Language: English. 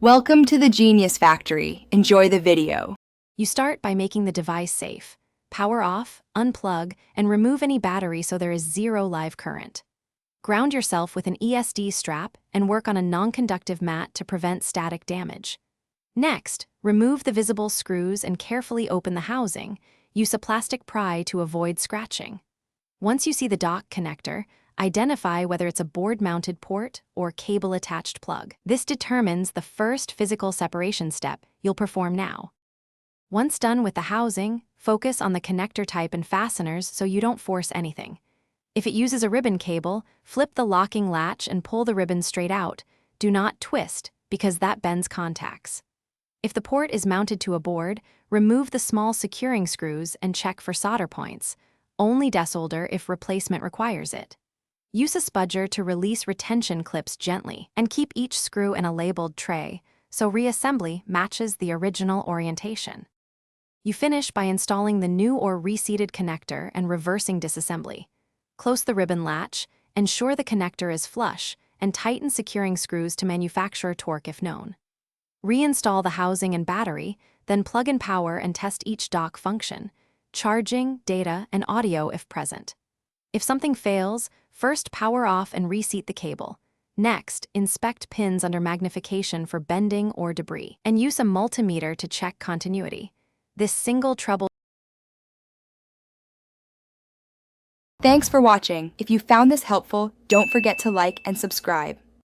Welcome to the Genius Factory. Enjoy the video. You start by making the device safe. Power off, unplug, and remove any battery so there is zero live current. Ground yourself with an ESD strap and work on a non-conductive mat to prevent static damage. Next, remove the visible screws and carefully open the housing. Use a plastic pry to avoid scratching. Once you see the dock connector, identify whether it's a board-mounted port or cable-attached plug. This determines the first physical separation step you'll perform now. Once done with the housing, focus on the connector type and fasteners so you don't force anything. If it uses a ribbon cable, flip the locking latch and pull the ribbon straight out. Do not twist, because that bends contacts. If the port is mounted to a board, remove the small securing screws and check for solder points. Only desolder if replacement requires it. Use a spudger to release retention clips gently, and keep each screw in a labeled tray, so reassembly matches the original orientation. You finish by installing the new or reseated connector and reversing disassembly. Close the ribbon latch, ensure the connector is flush, and tighten securing screws to manufacturer torque if known. Reinstall the housing and battery, then plug in power and test each dock function, charging, data, and audio if present. If something fails, first power off and reseat the cable. Next, inspect pins under magnification for bending or debris, and use a multimeter to check continuity. This single trouble. Thanks for watching. If you found this helpful, don't forget to like and subscribe.